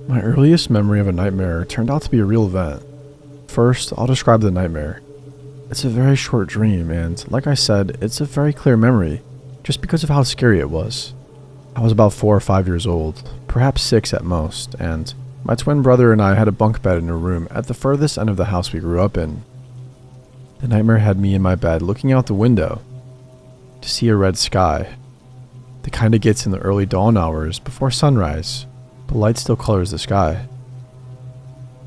My earliest memory of a nightmare turned out to be a real event. First, I'll describe the nightmare. It's a very short dream, and like I said, it's a very clear memory, just because of how scary it was. I was about 4 or 5 years old, perhaps 6 at most, and my twin brother and I had a bunk bed in a room at the furthest end of the house we grew up in. The nightmare had me in my bed looking out the window to see a red sky. The kind it gets in the early dawn hours before sunrise, but light still colors the sky.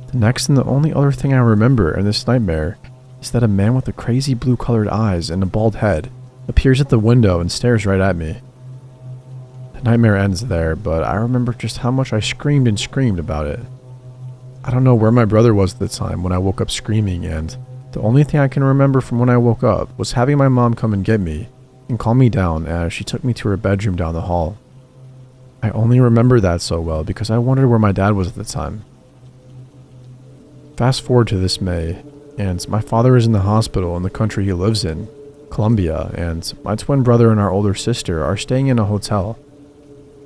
The next and the only other thing I remember in this nightmare is that a man with the crazy blue colored eyes and a bald head appears at the window and stares right at me. The nightmare ends there, but I remember just how much I screamed and screamed about it. I don't know where my brother was at the time when I woke up screaming, and the only thing I can remember from when I woke up was having my mom come and get me and calm me down as she took me to her bedroom down the hall. I only remember that so well because I wondered where my dad was at the time. Fast forward to this May, and my father is in the hospital in the country he lives in, Colombia, and my twin brother and our older sister are staying in a hotel,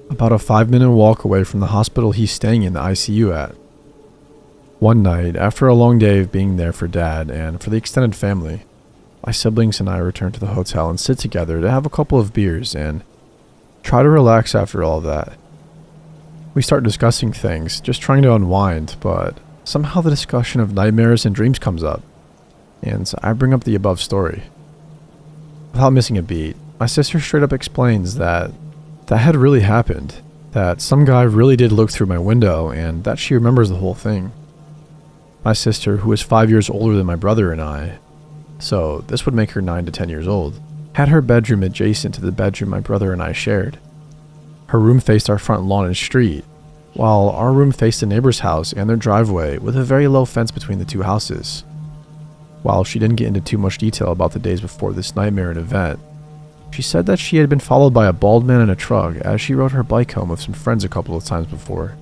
about a 5-minute walk away from the hospital he's staying in the ICU at. One night, after a long day of being there for Dad and for the extended family, my siblings and I return to the hotel and sit together to have a couple of beers and try to relax after all of that. We start discussing things, just trying to unwind, but somehow the discussion of nightmares and dreams comes up, and I bring up the above story. Without missing a beat, my sister straight up explains that had really happened, that some guy really did look through my window, and that she remembers the whole thing. My sister, who is 5 years older than my brother and I, so this would make her 9 to 10 years old, had her bedroom adjacent to the bedroom my brother and I shared. Her room faced our front lawn and street, while our room faced a neighbor's house and their driveway with a very low fence between the two houses. While she didn't get into too much detail about the days before this nightmare and event, she said that she had been followed by a bald man in a truck as she rode her bike home with some friends a couple of times before.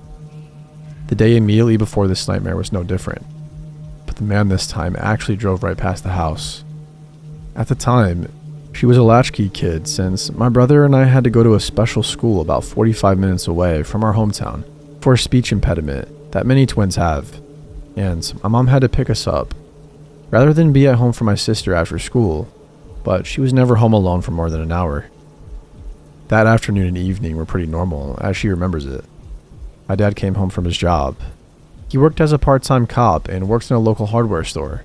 The day immediately before this nightmare was no different, but the man this time actually drove right past the house. At the time, she was a latchkey kid since my brother and I had to go to a special school about 45 minutes away from our hometown for a speech impediment that many twins have, and my mom had to pick us up, rather than be at home for my sister after school, but she was never home alone for more than an hour. That afternoon and evening were pretty normal, as she remembers it. My dad came home from his job. He worked as a part-time cop and worked in a local hardware store.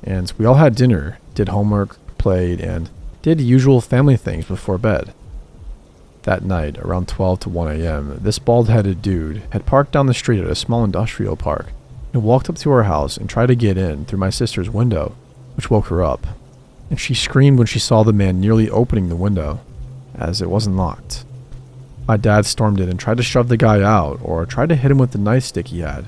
And we all had dinner, did homework, played, and did usual family things before bed. That night, around 12 to 1 a.m., this bald-headed dude had parked down the street at a small industrial park and walked up to our house and tried to get in through my sister's window, which woke her up, and she screamed when she saw the man nearly opening the window, as it wasn't locked. My dad stormed in and tried to shove the guy out, or tried to hit him with the nightstick he had,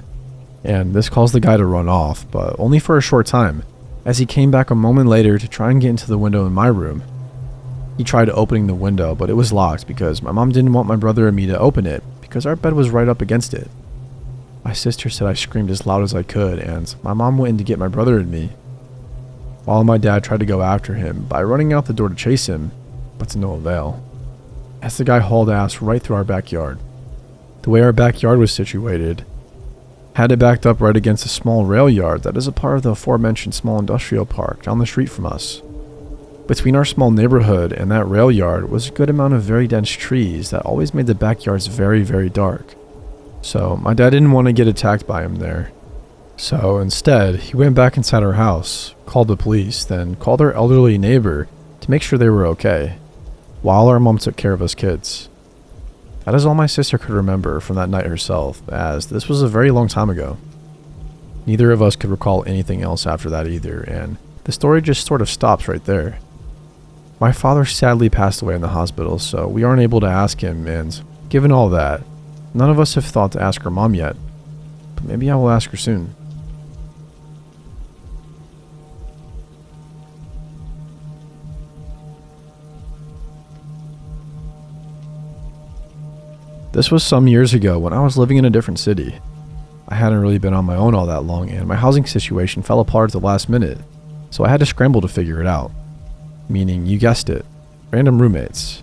and this caused the guy to run off, but only for a short time, as he came back a moment later to try and get into the window in my room. He tried opening the window, but it was locked because my mom didn't want my brother and me to open it because our bed was right up against it. My sister said I screamed as loud as I could, and my mom went in to get my brother and me, while my dad tried to go after him by running out the door to chase him, but to no avail, as the guy hauled ass right through our backyard. The way our backyard was situated had it backed up right against a small rail yard that is a part of the aforementioned small industrial park down the street from us. Between our small neighborhood and that rail yard was a good amount of very dense trees that always made the backyards very, very dark. So my dad didn't want to get attacked by him there. So instead, he went back inside our house, called the police, then called our elderly neighbor to make sure they were okay, while our mom took care of us kids. That is all my sister could remember from that night herself, as this was a very long time ago. Neither of us could recall anything else after that either, and the story just sort of stops right there. My father sadly passed away in the hospital, so we aren't able to ask him, and given all that, none of us have thought to ask our mom yet, but maybe I will ask her soon. This was some years ago when I was living in a different city. I hadn't really been on my own all that long, and my housing situation fell apart at the last minute, so I had to scramble to figure it out. Meaning, you guessed it, random roommates.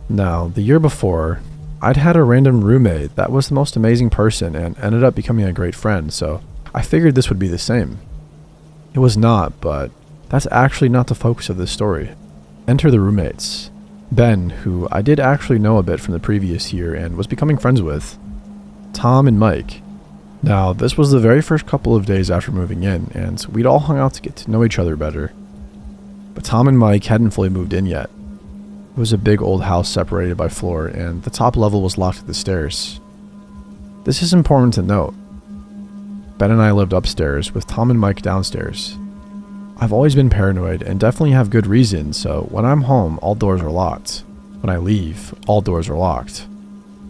Now, the year before, I'd had a random roommate that was the most amazing person and ended up becoming a great friend, so I figured this would be the same. It was not, but that's actually not the focus of this story. Enter the roommates. Ben, who I did actually know a bit from the previous year and was becoming friends with. Tom and Mike. Now, this was the very first couple of days after moving in, and we'd all hung out to get to know each other better. But Tom and Mike hadn't fully moved in yet. It was a big old house separated by floor, and the top level was locked at the stairs. This is important to note. Ben and I lived upstairs, with Tom and Mike downstairs. I've always been paranoid and definitely have good reason, so when I'm home, all doors are locked. When I leave, all doors are locked.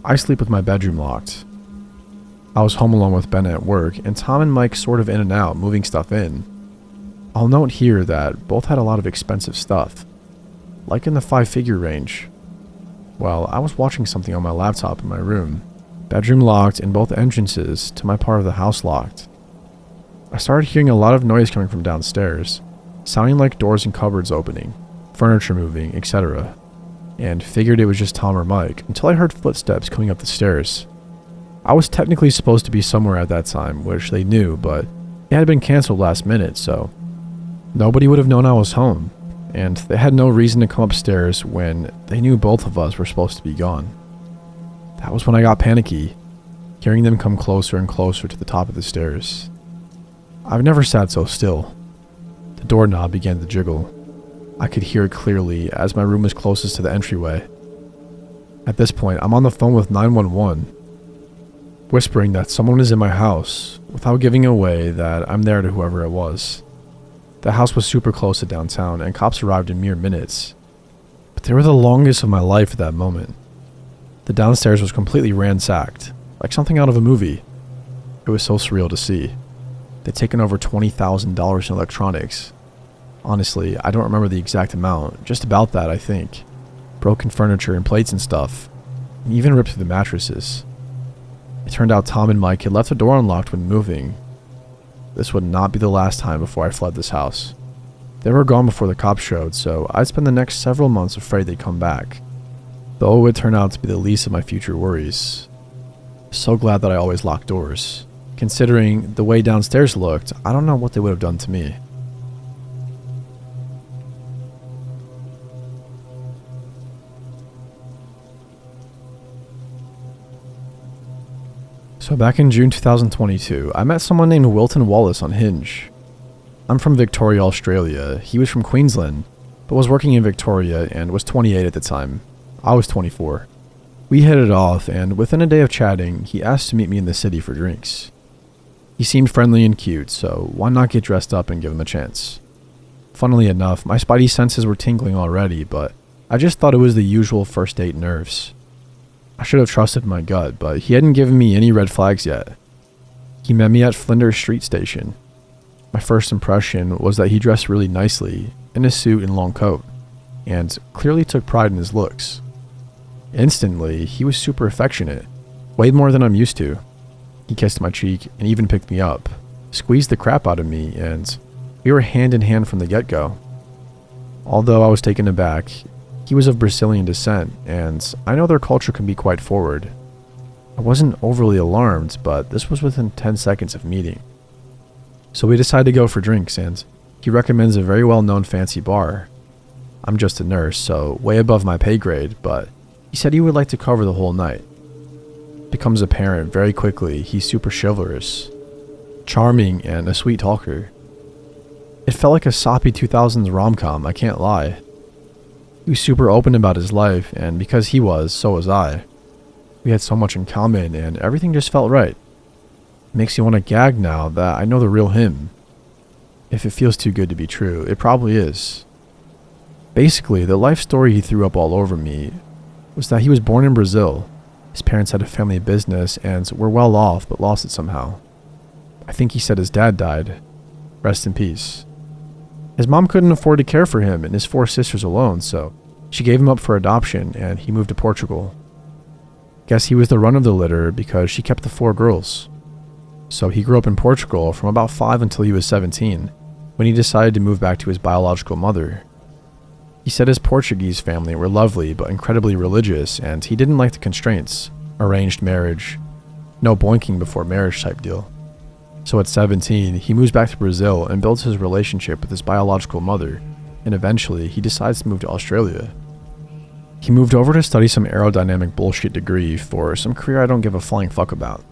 I sleep with my bedroom locked. I was home alone with Ben at work, and Tom and Mike sort of in and out, moving stuff in. I'll note here that both had a lot of expensive stuff, like in the 5-figure range. Well, I was watching something on my laptop in my room. Bedroom locked and both entrances to my part of the house locked. I started hearing a lot of noise coming from downstairs, sounding like doors and cupboards opening, furniture moving, etc., and figured it was just Tom or Mike until I heard footsteps coming up the stairs. I was technically supposed to be somewhere at that time, which they knew, but it had been canceled last minute, so nobody would have known I was home, and they had no reason to come upstairs when they knew both of us were supposed to be gone. That was when I got panicky, hearing them come closer and closer to the top of the stairs. I've never sat so still. The doorknob began to jiggle. I could hear it clearly as my room was closest to the entryway. At this point, I'm on the phone with 911, whispering that someone is in my house, without giving away that I'm there to whoever it was. The house was super close to downtown, and cops arrived in mere minutes. But they were the longest of my life at that moment. The downstairs was completely ransacked, like something out of a movie. It was so surreal to see. They'd taken over $20,000 in electronics. Honestly, I don't remember the exact amount, just about that, I think. Broken furniture and plates and stuff, and even ripped through the mattresses. It turned out Tom and Mike had left the door unlocked when moving. This would not be the last time before I fled this house. They were gone before the cops showed, so I'd spend the next several months afraid they'd come back. Though it would turn out to be the least of my future worries. So glad that I always locked doors. Considering the way downstairs looked, I don't know what they would have done to me. So back in June 2022, I met someone named Wilton Wallace on Hinge. I'm from Victoria, Australia. He was from Queensland, but was working in Victoria and was 28 at the time. I was 24. We hit it off, and within a day of chatting, he asked to meet me in the city for drinks. He seemed friendly and cute, so why not get dressed up and give him a chance? Funnily enough, my spidey senses were tingling already, but I just thought it was the usual first date nerves. I should have trusted my gut, but he hadn't given me any red flags yet. He met me at Flinders Street Station. My first impression was that he dressed really nicely, in a suit and long coat, and clearly took pride in his looks. Instantly, he was super affectionate, way more than I'm used to. He kissed my cheek and even picked me up, squeezed the crap out of me, and we were hand in hand from the get-go. Although I was taken aback, he was of Brazilian descent, and I know their culture can be quite forward. I wasn't overly alarmed, but this was within 10 seconds of meeting. So we decided to go for drinks, and he recommends a very well-known fancy bar. I'm just a nurse, so way above my pay grade, but he said he would like to cover the whole night. Becomes apparent very quickly he's super chivalrous, charming, and a sweet talker. It felt like a soppy 2000s rom-com, I can't lie. He was super open about his life, and because he was, so was I. We had so much in common, and everything just felt right. It makes you want to gag now that I know the real him. If it feels too good to be true, it probably is. Basically, the life story he threw up all over me was that he was born in Brazil. His parents had a family business and were well off but lost it somehow. I think he said his dad died. Rest in peace. His mom couldn't afford to care for him and his 4 sisters alone, so she gave him up for adoption and he moved to Portugal. Guess he was the run of the litter because she kept the 4 girls. So he grew up in Portugal from about 5 until he was 17, when he decided to move back to his biological mother. He said his Portuguese family were lovely but incredibly religious, and he didn't like the constraints. Arranged marriage, no boinking before marriage type deal. So at 17, he moves back to Brazil and builds his relationship with his biological mother, and eventually he decides to move to Australia. He moved over to study some aerodynamic bullshit degree for some career I don't give a flying fuck about.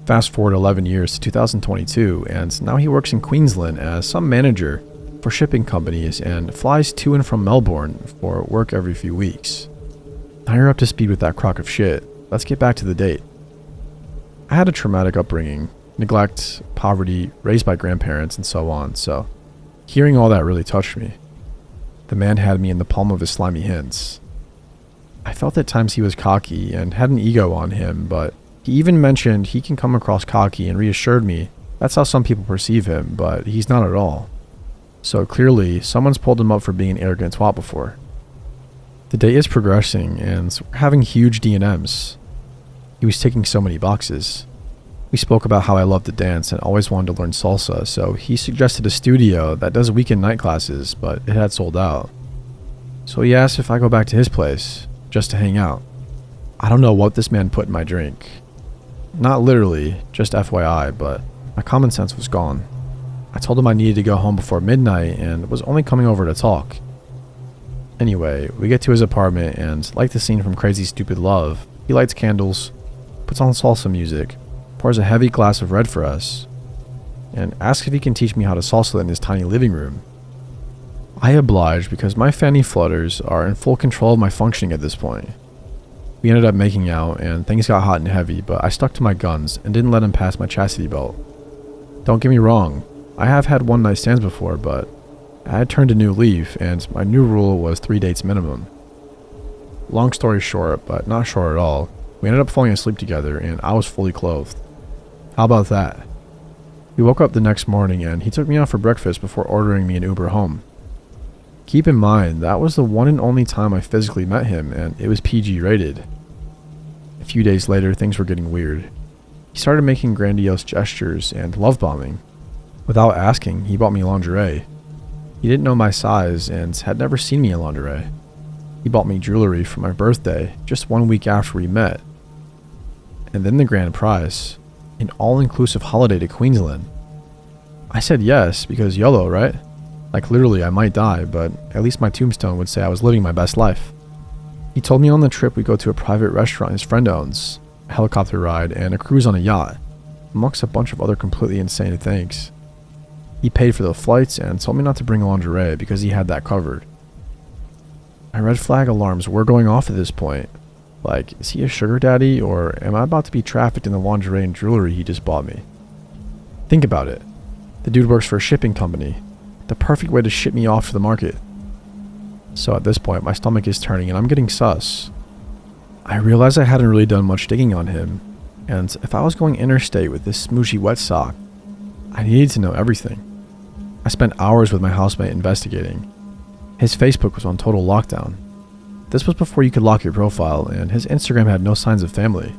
Fast forward 11 years to 2022, and now he works in Queensland as some manager for shipping companies and flies to and from Melbourne for work every few weeks. Now you're up to speed with that crock of shit. Let's get back to the date. I had a traumatic upbringing, neglect, poverty, raised by grandparents, and so on, so hearing all that really touched me. The man had me in the palm of his slimy hands. I felt at times he was cocky and had an ego on him, but he even mentioned he can come across cocky and reassured me that's how some people perceive him, but he's not at all. So clearly, someone's pulled him up for being an arrogant twat before. The day is progressing, and we're having huge D&Ms. He was ticking so many boxes. We spoke about how I loved to dance and always wanted to learn salsa, so he suggested a studio that does weekend night classes, but it had sold out. So he asked if I go back to his place, just to hang out. I don't know what this man put in my drink. Not literally, just FYI, but my common sense was gone. I told him I needed to go home before midnight and was only coming over to talk. Anyway, we get to his apartment and, like the scene from Crazy Stupid Love, he lights candles, puts on salsa music, pours a heavy glass of red for us, and asks if he can teach me how to salsa in his tiny living room. I obliged because my fanny flutters are in full control of my functioning at this point. We ended up making out and things got hot and heavy, but I stuck to my guns and didn't let him pass my chastity belt. Don't get me wrong, I have had one night stands before, but I had turned a new leaf and my new rule was 3 dates minimum. Long story short, but not short at all, we ended up falling asleep together and I was fully clothed. How about that? We woke up the next morning and he took me out for breakfast before ordering me an Uber home. Keep in mind, that was the one and only time I physically met him, and it was PG rated. A few days later, things were getting weird. He started making grandiose gestures and love bombing. Without asking, he bought me lingerie. He didn't know my size and had never seen me in lingerie. He bought me jewelry for my birthday just 1 week after we met. And then the grand prize, an all-inclusive holiday to Queensland. I said yes, because YOLO, right? Like literally I might die, but at least my tombstone would say I was living my best life. He told me on the trip we go to a private restaurant his friend owns, a helicopter ride, and a cruise on a yacht, amongst a bunch of other completely insane things. He paid for the flights and told me not to bring lingerie because he had that covered. My red flag alarms were going off at this point. Like, is he a sugar daddy, or am I about to be trafficked in the lingerie and jewelry he just bought me? Think about it. The dude works for a shipping company. The perfect way to ship me off to the market. So at this point, my stomach is turning and I'm getting sus. I realized I hadn't really done much digging on him, and if I was going interstate with this smooshy wet sock, I needed to know everything. I spent hours with my housemate investigating. His Facebook was on total lockdown. This was before you could lock your profile, and his Instagram had no signs of family.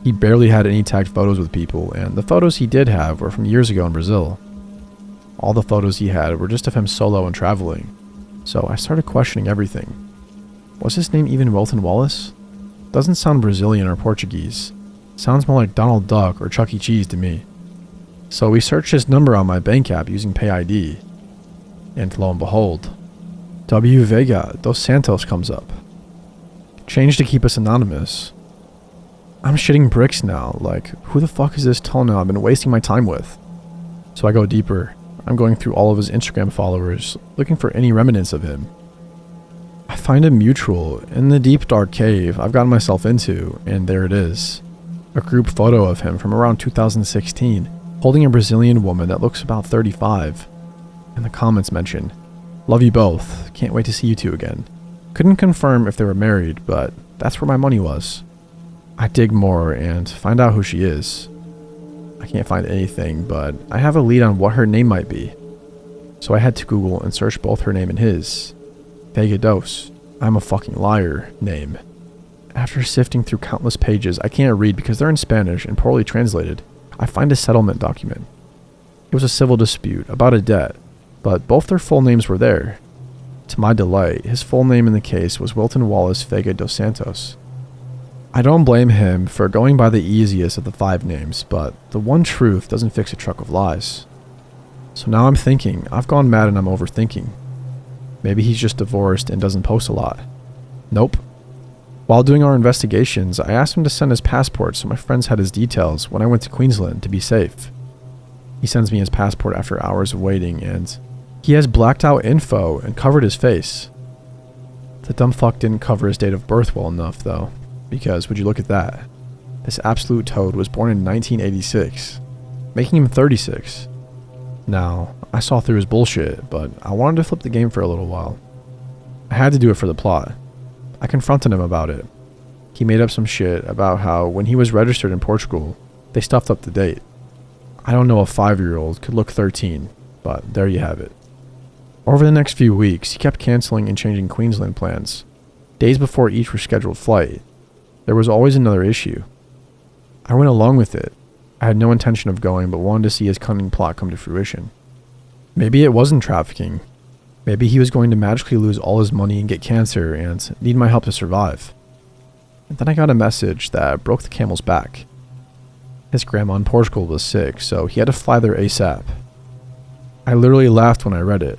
He barely had any tagged photos with people, and the photos he did have were from years ago in Brazil. All the photos he had were just of him solo and traveling, so I started questioning everything. Was his name even Wilton Wallace? Doesn't sound Brazilian or Portuguese. Sounds more like Donald Duck or Chuck E. Cheese to me. So we searched his number on my bank app using PayID, and lo and behold, W. Vega dos Santos comes up. Changed to keep us anonymous. I'm shitting bricks now, like, who the fuck is this Tono I've been wasting my time with? So I go deeper. I'm going through all of his Instagram followers, looking for any remnants of him. I find a mutual in the deep dark cave I've gotten myself into, and there it is. A group photo of him from around 2016, holding a Brazilian woman that looks about 35. And the comments mention, "Love you both, can't wait to see you two again." Couldn't confirm if they were married, but that's where my money was. I dig more and find out who she is. I can't find anything, but I have a lead on what her name might be. So I head to Google and search both her name and his. Vega dos, I'm a fucking liar, name. After sifting through countless pages I can't read because they're in Spanish and poorly translated, I find a settlement document. It was a civil dispute about a debt, but both their full names were there. To my delight, his full name in the case was Wilton Wallace Vega dos Santos. I don't blame him for going by the easiest of the 5 names, but the one truth doesn't fix a truck of lies. So now I'm thinking, I've gone mad and I'm overthinking. Maybe he's just divorced and doesn't post a lot. Nope. While doing our investigations, I asked him to send his passport so my friends had his details when I went to Queensland to be safe. He sends me his passport after hours of waiting, and he has blacked out info and covered his face. The dumb fuck didn't cover his date of birth well enough, though, because would you look at that? This absolute toad was born in 1986, making him 36. Now, I saw through his bullshit, but I wanted to flip the game for a little while. I had to do it for the plot. I confronted him about it. He made up some shit about how when he was registered in Portugal, they stuffed up the date. I don't know a 5-year-old could look 13, but there you have it. Over the next few weeks, he kept canceling and changing Queensland plans. Days before each rescheduled flight, there was always another issue. I went along with it. I had no intention of going, but wanted to see his cunning plot come to fruition. Maybe it wasn't trafficking. Maybe he was going to magically lose all his money and get cancer and need my help to survive. And then I got a message that broke the camel's back. His grandma in Portugal was sick, so he had to fly there ASAP. I literally laughed when I read it.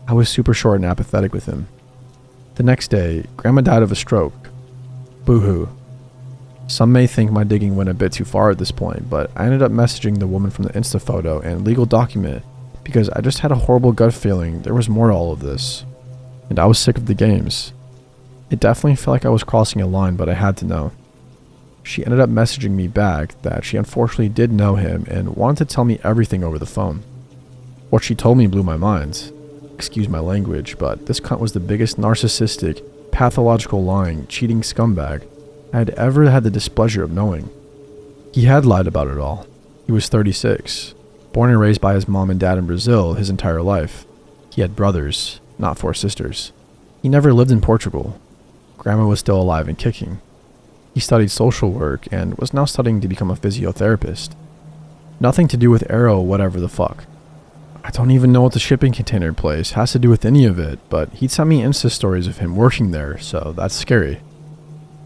I was super short and apathetic with him. The next day, Grandma died of a stroke. Boo-hoo. Some may think my digging went a bit too far at this point, but I ended up messaging the woman from the Insta photo and legal document because I just had a horrible gut feeling there was more to all of this. And I was sick of the games. It definitely felt like I was crossing a line, but I had to know. She ended up messaging me back that she unfortunately did know him and wanted to tell me everything over the phone. What she told me blew my mind. Excuse my language, but this cunt was the biggest narcissistic, pathological lying, cheating scumbag I had ever had the displeasure of knowing. He had lied about it all. He was 36, born and raised by his mom and dad in Brazil his entire life. He had brothers, not 4 sisters. He never lived in Portugal. Grandma was still alive and kicking. He studied social work and was now studying to become a physiotherapist. Nothing to do with Arrow, whatever the fuck. I don't even know what the shipping container place has to do with any of it, but he'd sent me Insta stories of him working there, so that's scary.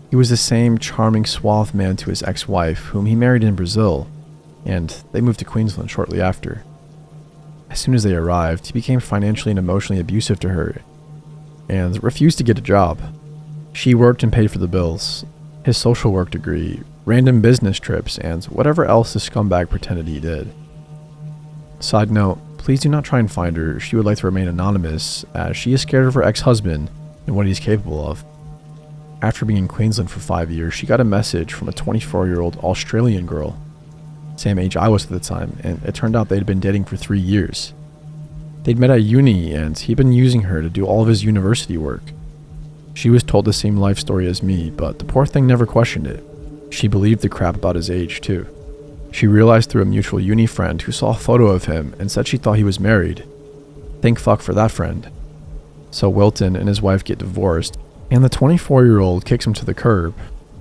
He was the same charming, suave man to his ex-wife, whom he married in Brazil, and they moved to Queensland shortly after. As soon as they arrived, he became financially and emotionally abusive to her, and refused to get a job. She worked and paid for the bills, his social work degree, random business trips, and whatever else the scumbag pretended he did. Side note, please do not try and find her. She would like to remain anonymous, as she is scared of her ex-husband and what he's capable of. After being in Queensland for 5 years, she got a message from a 24-year-old Australian girl, same age I was at the time, and it turned out they'd been dating for 3 years. They'd met at uni, and he'd been using her to do all of his university work. She was told the same life story as me, but the poor thing never questioned it. She believed the crap about his age, too. She realized through a mutual uni friend who saw a photo of him and said she thought he was married. Thank fuck for that friend. So Wilton and his wife get divorced, and the 24-year-old kicks him to the curb.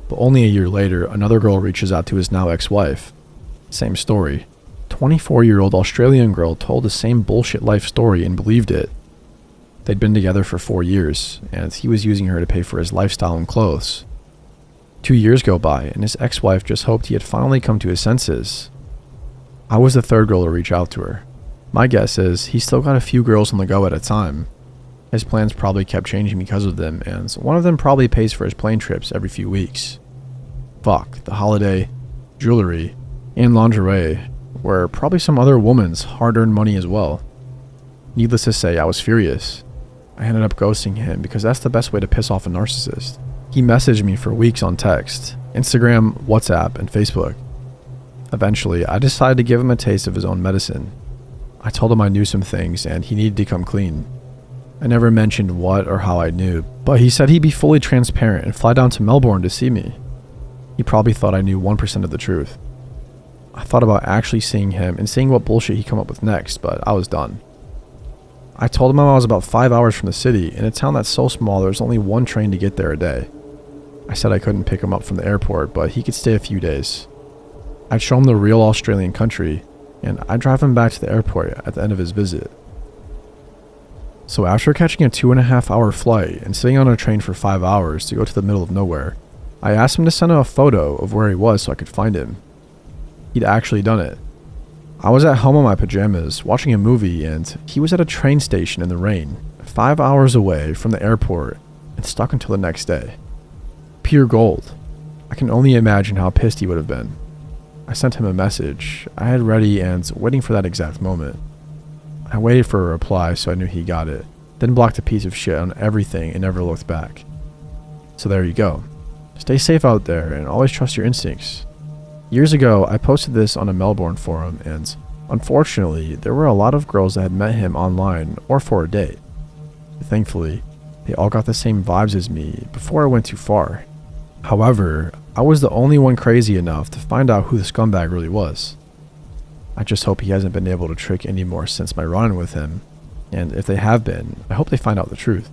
But only a year later, another girl reaches out to his now ex-wife. Same story. 24-year-old Australian girl told the same bullshit life story and believed it. They'd been together for 4 years, and he was using her to pay for his lifestyle and clothes. 2 years go by, and his ex-wife just hoped he had finally come to his senses. I was the third girl to reach out to her. My guess is he still got a few girls on the go at a time. His plans probably kept changing because of them, and one of them probably pays for his plane trips every few weeks. Fuck, the holiday, jewelry, and lingerie were probably some other woman's hard-earned money as well. Needless to say, I was furious. I ended up ghosting him because that's the best way to piss off a narcissist. He messaged me for weeks on text, Instagram, WhatsApp, and Facebook. Eventually, I decided to give him a taste of his own medicine. I told him I knew some things and he needed to come clean. I never mentioned what or how I knew, but he said he'd be fully transparent and fly down to Melbourne to see me. He probably thought I knew 1% of the truth. I thought about actually seeing him and seeing what bullshit he'd come up with next, but I was done. I told him I was about 5 hours from the city, in a town that's so small there's only one train to get there a day. I said I couldn't pick him up from the airport, but he could stay a few days. I'd show him the real Australian country, and I'd drive him back to the airport at the end of his visit. So after catching a 2.5 hour flight and sitting on a train for 5 hours to go to the middle of nowhere, I asked him to send a photo of where he was so I could find him. He'd actually done it. I was at home in my pajamas watching a movie and he was at a train station in the rain, 5 hours away from the airport and stuck until the next day. Pure gold. I can only imagine how pissed he would have been. I sent him a message I had ready and waiting for that exact moment. I waited for a reply so I knew he got it, then blocked a piece of shit on everything and never looked back. So there you go. Stay safe out there and always trust your instincts. Years ago, I posted this on a Melbourne forum and, unfortunately, there were a lot of girls that had met him online or for a date. Thankfully, they all got the same vibes as me before I went too far. However, I was the only one crazy enough to find out who the scumbag really was. I just hope he hasn't been able to trick any more since my run-in with him, and if they have been, I hope they find out the truth.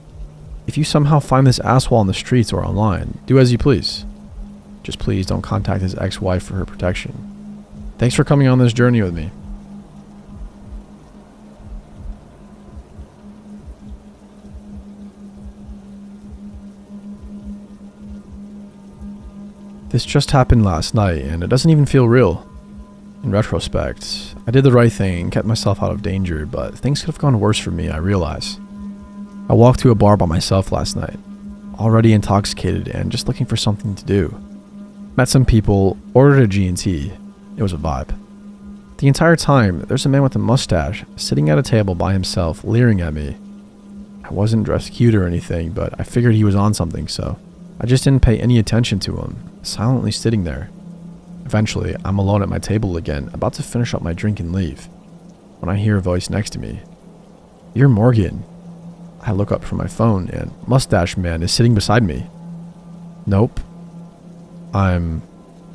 If you somehow find this asshole on the streets or online, do as you please. Just please don't contact his ex-wife for her protection. Thanks for coming on this journey with me. This just happened last night and it doesn't even feel real. In retrospect, I did the right thing and kept myself out of danger, but things could have gone worse for me, I realize. I walked to a bar by myself last night, already intoxicated and just looking for something to do. Met some people, ordered a G&T. It was a vibe. The entire time, there's a man with a mustache sitting at a table by himself, leering at me. I wasn't dressed cute or anything, but I figured he was on something, so I just didn't pay any attention to him, silently sitting there. Eventually, I'm alone at my table again, about to finish up my drink and leave, when I hear a voice next to me. "You're Morgan." I look up from my phone and Mustache Man is sitting beside me. "Nope. I'm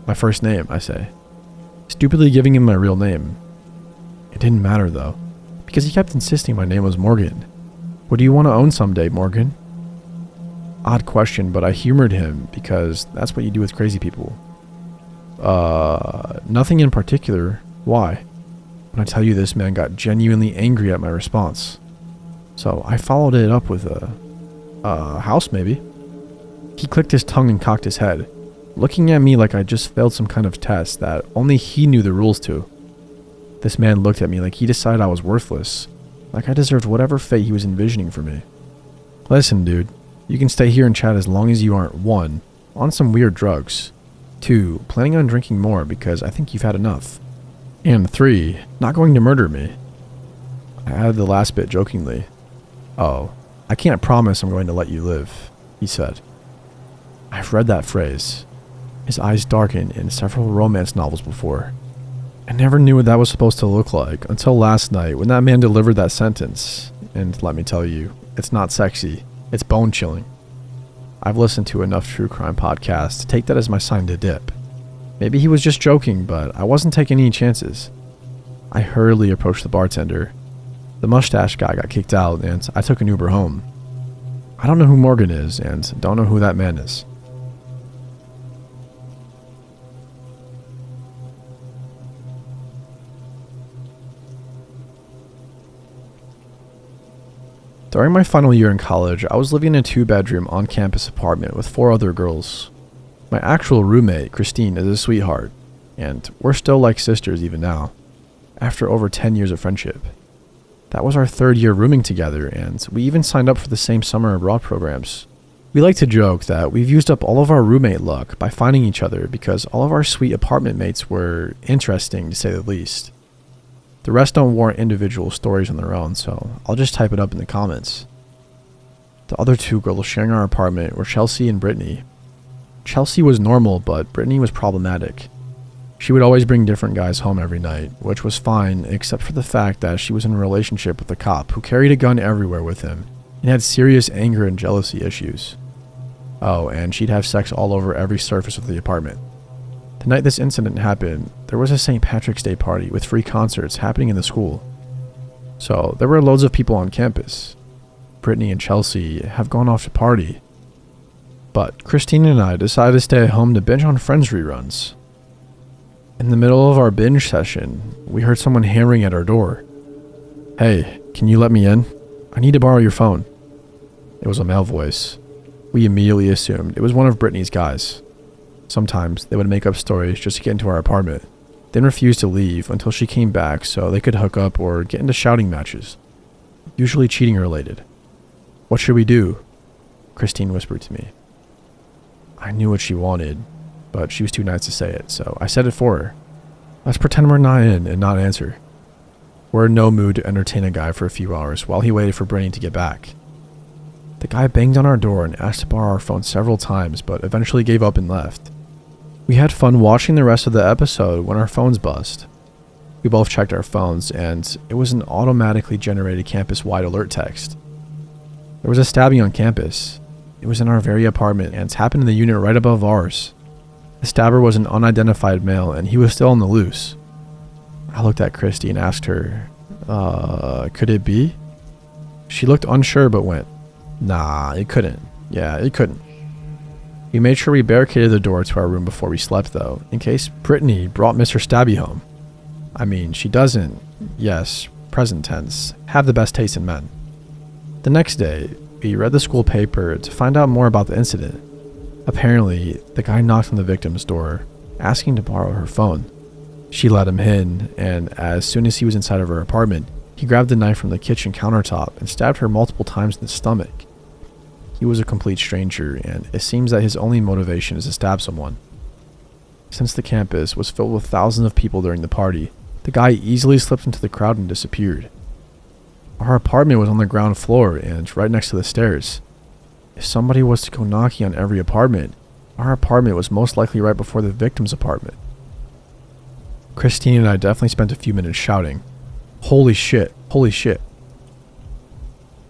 my first name," I say, stupidly giving him my real name. It didn't matter though, because he kept insisting my name was Morgan. "What do you want to own someday, Morgan?" Odd question, but I humored him because that's what you do with crazy people. Nothing in particular. Why?" When I tell you, this man got genuinely angry at my response. So I followed it up with a house maybe. He clicked his tongue and cocked his head, looking at me like I just failed some kind of test that only he knew the rules to. This man looked at me like he decided I was worthless, like I deserved whatever fate he was envisioning for me. "Listen, dude, you can stay here and chat as long as you aren't 1, on some weird drugs, 2, planning on drinking more because I think you've had enough, and 3, not going to murder me." I added the last bit jokingly. "Oh, I can't promise I'm going to let you live," he said. I've read that phrase, his eyes darkened, in several romance novels before. I never knew what that was supposed to look like until last night when that man delivered that sentence, and let me tell you, it's not sexy, it's bone-chilling. I've listened to enough true crime podcasts to take that as my sign to dip. Maybe he was just joking, but I wasn't taking any chances. I hurriedly approached the bartender. The mustache guy got kicked out, and I took an Uber home. I don't know who Morgan is, and don't know who that man is. During my final year in college, I was living in a 2-bedroom on-campus apartment with 4 other girls. My actual roommate, Christine, is a sweetheart, and we're still like sisters even now, after over 10 years of friendship. That was our 3rd year rooming together, and we even signed up for the same summer abroad programs. We like to joke that we've used up all of our roommate luck by finding each other because all of our sweet apartment mates were interesting, to say the least. The rest don't warrant individual stories on their own, so I'll just type it up in the comments. The other 2 girls sharing our apartment were Chelsea and Brittany. Chelsea was normal, but Brittany was problematic. She would always bring different guys home every night, which was fine except for the fact that she was in a relationship with a cop who carried a gun everywhere with him and had serious anger and jealousy issues. Oh, and she'd have sex all over every surface of the apartment. The night this incident happened, there was a St. Patrick's Day party with free concerts happening in the school. So there were loads of people on campus. Brittany and Chelsea have gone off to party. But Christine and I decided to stay at home to binge on Friends reruns. In the middle of our binge session, we heard someone hammering at our door. "Hey, can you let me in?" I need to borrow your phone. It was a male voice. We immediately assumed it was one of Brittany's guys. Sometimes they would make up stories just to get into our apartment, then refuse to leave until she came back so they could hook up or get into shouting matches, usually cheating related. What should we do? Christine whispered to me. I knew what she wanted, but she was too nice to say it, so I said it for her. Let's pretend we're not in and not answer. We're in no mood to entertain a guy for a few hours while he waited for Brittany to get back. The guy banged on our door and asked to borrow our phone several times, but eventually gave up and left. We had fun watching the rest of the episode when our phones buzzed. We both checked our phones, and it was an automatically generated campus-wide alert text. There was a stabbing on campus. It was in our very apartment, and it happened in the unit right above ours. The stabber was an unidentified male, and he was still on the loose. I looked at Christy and asked her, could it be? She looked unsure but went, nah, it couldn't. Yeah, it couldn't. We made sure we barricaded the door to our room before we slept, though, in case Brittany brought Mr. Stabby home. I mean, she doesn't, yes, present tense, have the best taste in men. The next day, we read the school paper to find out more about the incident. Apparently, the guy knocked on the victim's door, asking to borrow her phone. She let him in, and as soon as he was inside of her apartment, he grabbed a knife from the kitchen countertop and stabbed her multiple times in the stomach. He was a complete stranger, and it seems that his only motivation is to stab someone. Since the campus was filled with thousands of people during the party, the guy easily slipped into the crowd and disappeared. Our apartment was on the ground floor and right next to the stairs. If somebody was to go knocking on every apartment, our apartment was most likely right before the victim's apartment. Christine and I definitely spent a few minutes shouting, "Holy shit, holy shit."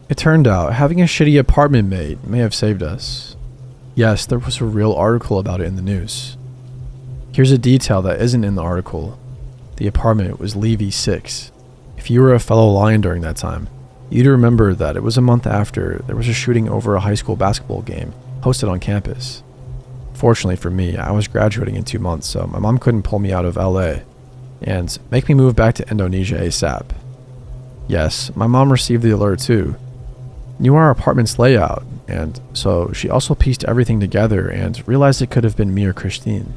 It turned out having a shitty apartment mate may have saved us. Yes, there was a real article about it in the news. Here's a detail that isn't in the article. The apartment was Levy 6. If you were a fellow Lion during that time, you'd remember that it was a month after there was a shooting over a high school basketball game hosted on campus. Fortunately for me, I was graduating in 2 months, so my mom couldn't pull me out of LA and make me move back to Indonesia ASAP. Yes, my mom received the alert too, knew our apartment's layout, and so she also pieced everything together and realized it could have been me or Christine.